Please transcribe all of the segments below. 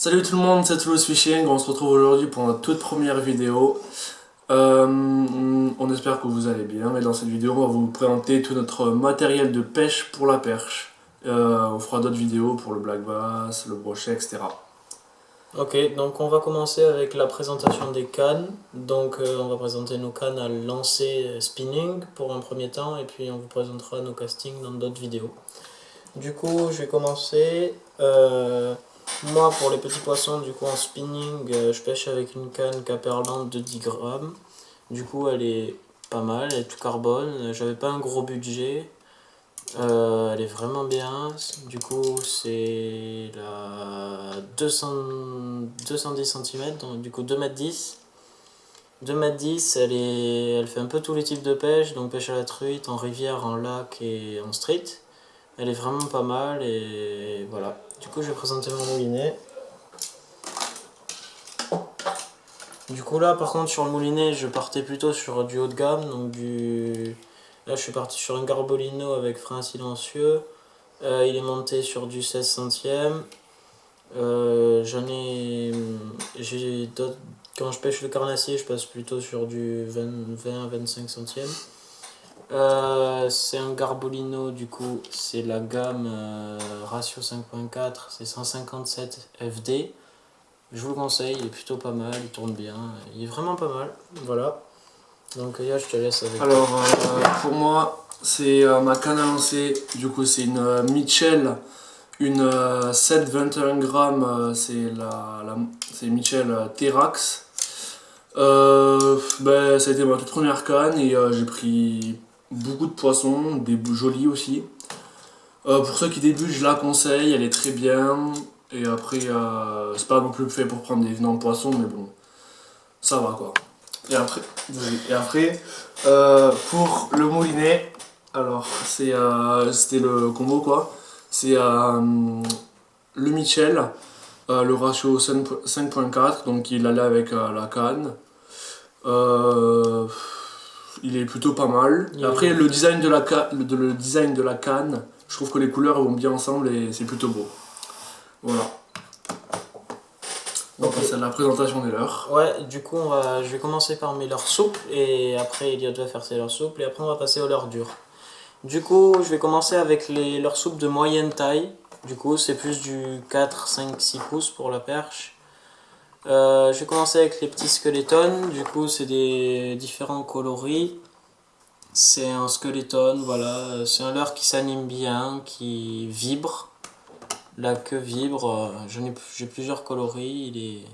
Salut tout le monde, c'est Toulouse Fishing, on se retrouve aujourd'hui pour notre toute première vidéo. On espère que vous allez bien et dans cette vidéo on va vous présenter tout notre matériel de pêche pour la perche. On fera d'autres vidéos pour le black bass, le brochet, etc. Ok, donc on va commencer avec la présentation des cannes. Donc on va présenter nos cannes à lancer spinning pour un premier temps et puis on vous présentera nos castings dans d'autres vidéos. Du coup, je vais commencer. Moi, pour les petits poissons, du coup en spinning, je pêche avec une canne Caperland de 10 grammes. Du coup, elle est pas mal, elle est tout carbone. J'avais pas un gros budget. Elle est vraiment bien. Du coup, c'est la 210 cm, donc du coup 2,10 m. 2,10 m, elle fait un peu tous les types de pêche, donc pêche à la truite, en rivière, en lac et en street. Elle est vraiment pas mal et voilà. Du coup, je vais présenter mon moulinet. Du coup, là, par contre, sur le moulinet, je partais plutôt sur du haut de gamme, donc du. Là, je suis parti sur un Garbolino avec frein silencieux. Il est monté sur du 16 centièmes. Quand je pêche le carnassier, je passe plutôt sur du 20-25 centièmes. C'est un Garbolino, du coup, c'est la gamme ratio 5.4, c'est 157 FD. Je vous le conseille, il est plutôt pas mal, il tourne bien, il est vraiment pas mal. Voilà. Donc, Ya, je te laisse avec. Alors pour moi, c'est ma canne à lancer, du coup c'est une Mitchell, une 7,21 grammes, c'est Mitchell Terax. Ça a été ma toute première canne et j'ai pris beaucoup de poissons, des jolis aussi. Pour ceux qui débutent, je la conseille, elle est très bien. Et après, c'est pas non plus fait pour prendre des énormes poissons, mais bon, ça va quoi. Et après, pour le moulinet, alors c'était le combo quoi. C'est le Mitchell, le ratio 5.4, donc il allait avec la canne. Euh, il est plutôt pas mal. Après, le design de la canne, je trouve que les couleurs vont bien ensemble et c'est plutôt beau. Voilà. Donc, Ok. c'est la présentation des leurres. Ouais, du coup, je vais commencer par mes leurres souples et après Elliot va faire ses leurres souples et après on va passer aux leurres dures. Du coup, je vais commencer avec les leurres souples de moyenne taille. Du coup, c'est plus du 4, 5, 6 pouces pour la perche. Je vais commencer avec les petits skeletons. Du coup, c'est des différents coloris. C'est un skeleton, voilà. C'est un leurre qui s'anime bien, qui vibre. La queue vibre. J'ai plusieurs coloris. Il est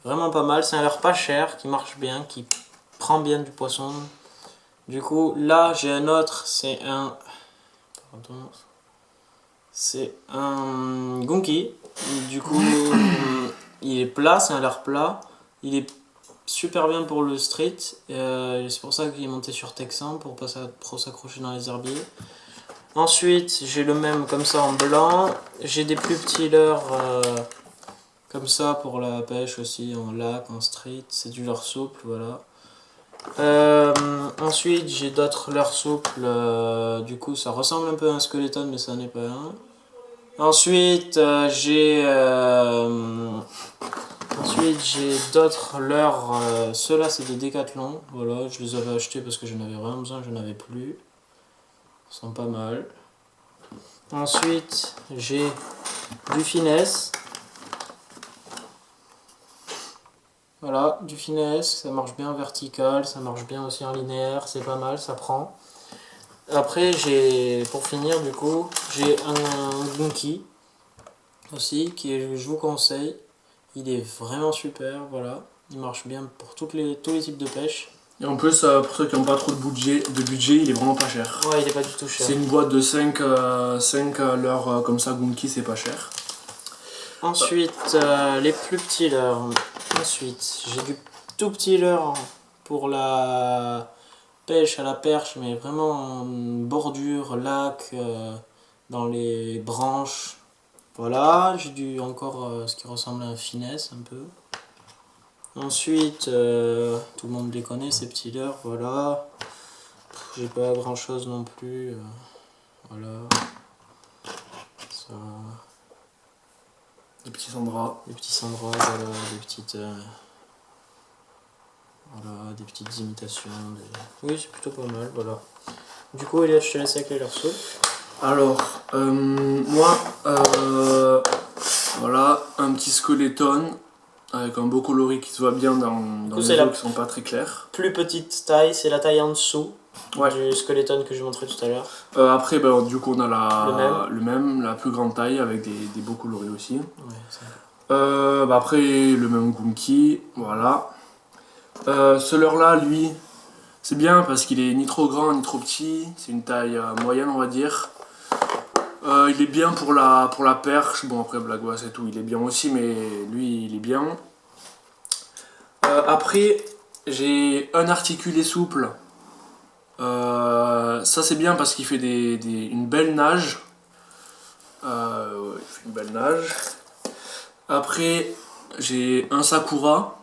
vraiment pas mal. C'est un leurre pas cher, qui marche bien, qui prend bien du poisson. Du coup, là, j'ai un autre. C'est un gunky. Du coup, il est plat, c'est un leurre plat. Il est super bien pour le street. C'est pour ça qu'il est monté sur Texan pour pas trop s'accrocher dans les herbiers. Ensuite, j'ai le même comme ça en blanc. J'ai des plus petits leurres comme ça pour la pêche aussi, en lac, en street. C'est du leurre souple, voilà. Ensuite, j'ai d'autres leurres souples. Du coup, ça ressemble un peu à un skeleton, mais ça n'est pas un. Ensuite, j'ai d'autres leurres. Ceux-là, c'est des Décathlon. Voilà, je les avais achetés parce que j'en avais vraiment besoin, je n'en avais plus. Ils sont pas mal. Ensuite, j'ai du Finesse. Voilà, du Finesse, ça marche bien en vertical, ça marche bien aussi en linéaire, c'est pas mal, ça prend. Après, pour finir, du coup, j'ai un Gunky aussi, je vous conseille. Il est vraiment super, voilà. Il marche bien pour tous les types de pêche. Et en plus, pour ceux qui n'ont pas trop de budget, il est vraiment pas cher. Ouais, il est pas du tout cher. C'est une boîte de 5 leurres comme ça, Gunky, c'est pas cher. Ensuite, les plus petits leurres. Ensuite, j'ai du tout petit leurre pour la pêche à la perche, mais vraiment en bordure, lac, dans les branches. Voilà, j'ai encore ce qui ressemble à un Finesse un peu. Ensuite, tout le monde les connaît, ces petits leurres, voilà. J'ai pas grand chose non plus. Voilà. Ça. petits sandras. Des petits sandras, voilà, des petites imitations. Oui, c'est plutôt pas mal, voilà. Du coup, Elliot, je te laisse avec les leurres souples. Alors, moi, voilà, un petit skeleton avec un beau coloris qui se voit bien dans les os qui sont pas très clairs. Plus petite taille, c'est la taille en dessous ouais. du skeleton que j'ai montré tout à l'heure. Après, du coup, on a le même, la plus grande taille avec des beaux coloris aussi. Ouais, après, le même Gunky, voilà. Ce leurre-là, lui, c'est bien parce qu'il est ni trop grand ni trop petit, c'est une taille moyenne, on va dire. Il est bien pour la perche, bon après Blagouas et tout, il est bien aussi, mais lui il est bien. Après, j'ai un articulé souple. Ça c'est bien parce qu'il fait une belle nage. Il fait une belle nage. Après, j'ai un Sakura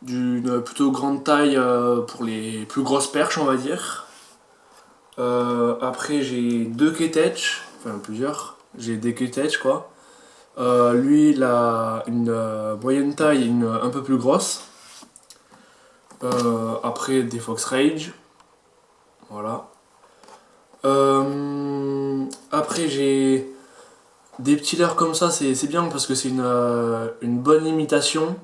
d'une plutôt grande taille pour les plus grosses perches, on va dire. Après, j'ai deux Ketech, enfin plusieurs. J'ai des Ketech quoi. Lui, il a une moyenne taille, un peu plus grosse. Après, des Fox Rage. Voilà. Après, j'ai des petits leurres comme ça, c'est bien parce que c'est une bonne imitation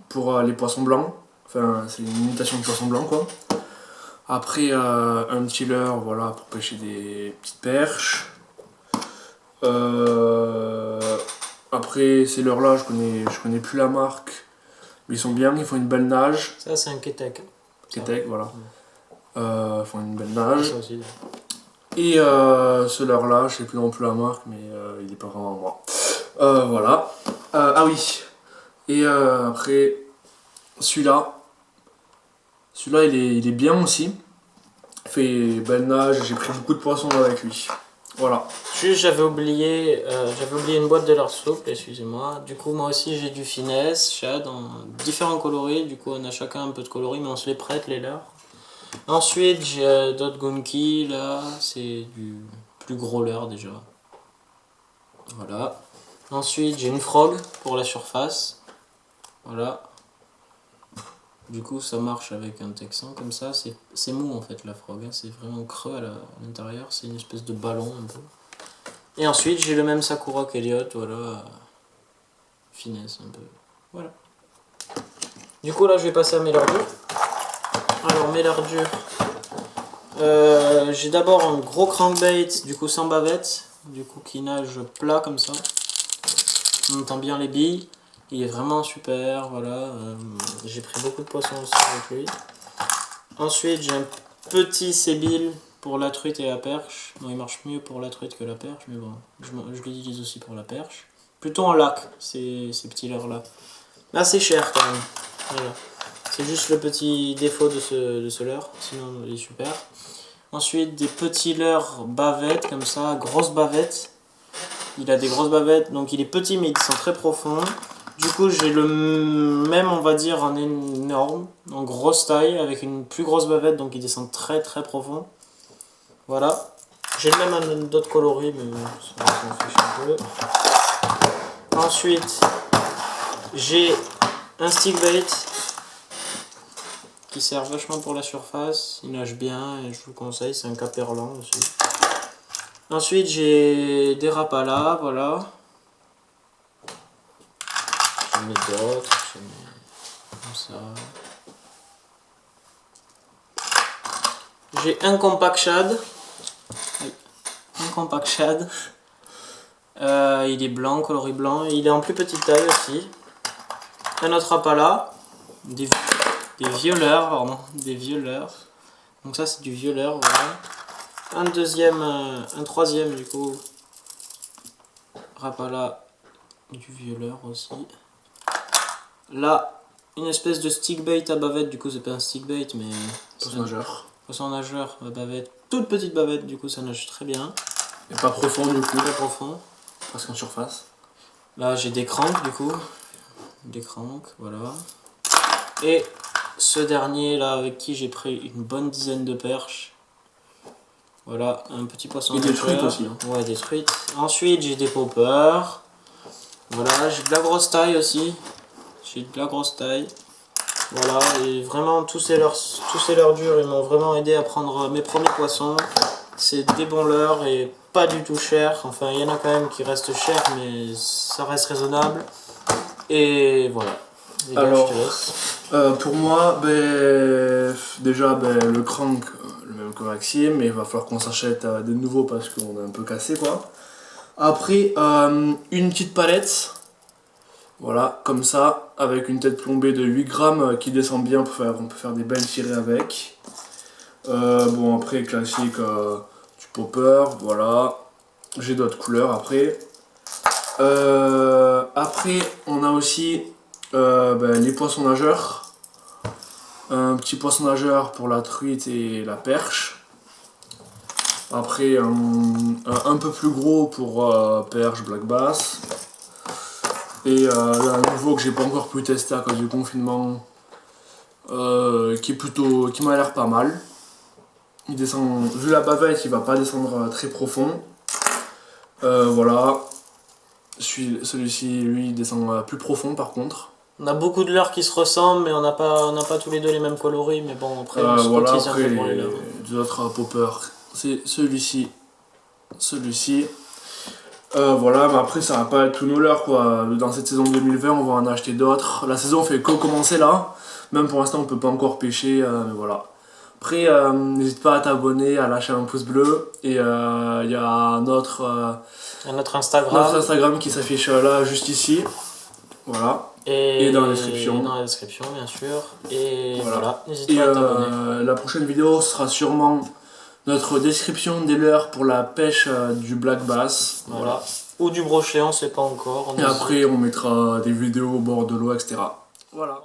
pour les poissons blancs. Enfin, c'est une imitation de poisson blanc quoi. Après, un petit leurre, voilà, pour pêcher des petites perches. Après, ces leurres-là, je connais plus la marque. Mais ils sont bien, ils font une belle nage. Ça, c'est un Ketek. Ketek, voilà. Ils font une belle nage. Ça aussi, et ce leurre-là, je sais plus non plus la marque, mais il est pas vraiment à moi. Voilà. Ah oui. Et après, celui-là, il est bien aussi. Il fait belle nage, j'ai pris beaucoup de poissons avec lui. Voilà. Juste, j'avais oublié une boîte de leurres souples, excusez-moi. Du coup, moi aussi, j'ai du finesse, shad, en différents coloris. Du coup, on a chacun un peu de coloris, mais on se les prête, les leurres. Ensuite, j'ai d'autres Gunky, là, c'est du plus gros leurre déjà. Voilà. Ensuite, j'ai une frog pour la surface. Voilà. Du coup, ça marche avec un texan comme ça. C'est mou en fait la frog, hein. C'est vraiment creux à l'intérieur. C'est une espèce de ballon un peu. Et ensuite, j'ai le même Sakura qu'Elliot, voilà. Finesse un peu. Voilà. Du coup, là, je vais passer à mes leurres durs. Alors, mes leurres durs. J'ai d'abord un gros crankbait, du coup sans bavette, du coup qui nage plat comme ça. On entend bien les billes. Il est vraiment super, voilà. J'ai pris beaucoup de poissons aussi avec lui. Ensuite, j'ai un petit sébile pour la truite et la perche. Bon, il marche mieux pour la truite que la perche, mais bon, je l'utilise aussi pour la perche. Plutôt en lac, ces petits leurres-là. Là, c'est cher quand même. Voilà. C'est juste le petit défaut de ce leurre, sinon il est super. Ensuite, des petits leurres bavettes, comme ça, grosses bavettes. Il a des grosses bavettes, donc il est petit mais il descend très profond. Du coup, j'ai le même, on va dire, en énorme, en grosse taille, avec une plus grosse bavette, donc il descend très très profond. Voilà. J'ai le même en d'autres coloris, mais ça m'en fiche un peu. Ensuite, j'ai un stickbait qui sert vachement pour la surface. Il nage bien et je vous le conseille, c'est un caperlan aussi. Ensuite, j'ai des rapalas, voilà. J'en ai d'autres, j'en ai comme ça. J'ai un compact shad. Un compact shad. Il est blanc, coloris blanc. Et il est en plus petite taille aussi. Un autre rapala. Des violeurs, pardon. Des violeurs. Donc ça, c'est du violeur, voilà. Un troisième, du coup. Rapala. Du violeur aussi. Là, une espèce de stickbait à bavette. Du coup, c'est pas un stickbait, mais... Poisson nageur. Poisson nageur à bavette. Toute petite bavette, du coup, ça nage très bien. Et pas profond, du coup. Pas profond. Parce qu'en surface. Là, j'ai des cranks, du coup. Des cranks, voilà. Et ce dernier, là, avec qui j'ai pris une bonne dizaine de perches. Voilà, un petit poisson. Et des truites aussi. Hein. Ouais, des truites. Ensuite, j'ai des poppers. Voilà, j'ai de la grosse taille aussi. J'ai de la grosse taille. Voilà, et vraiment tous ces leurres durs, ils m'ont vraiment aidé à prendre mes premiers poissons. C'est des bons leurres et pas du tout chers. Enfin, il y en a quand même qui restent chers, mais ça reste raisonnable. Et voilà. Et donc, Alors, je te laisse. pour moi, déjà le crank, le même que Maxime, mais il va falloir qu'on s'achète des nouveaux parce qu'on est un peu cassé quoi. Après, une petite palette, voilà, comme ça, avec une tête plombée de 8 grammes qui descend bien, on peut faire des belles tirées avec. Bon, après, classique, du popper, voilà. J'ai d'autres couleurs après. Après, on a aussi les poissons nageurs. Un petit poisson nageur pour la truite et la perche. Après, un peu plus gros pour perche, black bass. Et un nouveau que j'ai pas encore pu tester à cause du confinement, qui m'a l'air pas mal. Il descend, vu la bavette, il va pas descendre très profond. Voilà. Celui-ci, lui, il descend plus profond par contre. On a beaucoup de leurres qui se ressemblent, mais on n'a pas tous les deux les mêmes coloris. Mais bon, après, on se Voilà, cotise un après peu pour les leurres. les autres poppers, c'est celui-ci, celui-ci. Voilà, mais après ça va pas être tous nos leurres quoi. Dans cette saison 2020, on va en acheter d'autres. La saison fait que commencer là. Même pour l'instant, on peut pas encore pêcher, mais voilà. Après, n'hésite pas à t'abonner, à lâcher un pouce bleu. Et il y a notre Instagram. Instagram qui s'affiche là, juste ici. Voilà. Et dans la description. Dans la description, bien sûr. Et Voilà. voilà, n'hésite Et pas à t'abonner. la prochaine vidéo sera sûrement notre description des leurres pour la pêche du black bass. Voilà. Ou du brochet, on sait pas encore. Et après, on mettra des vidéos au bord de l'eau, etc. Voilà.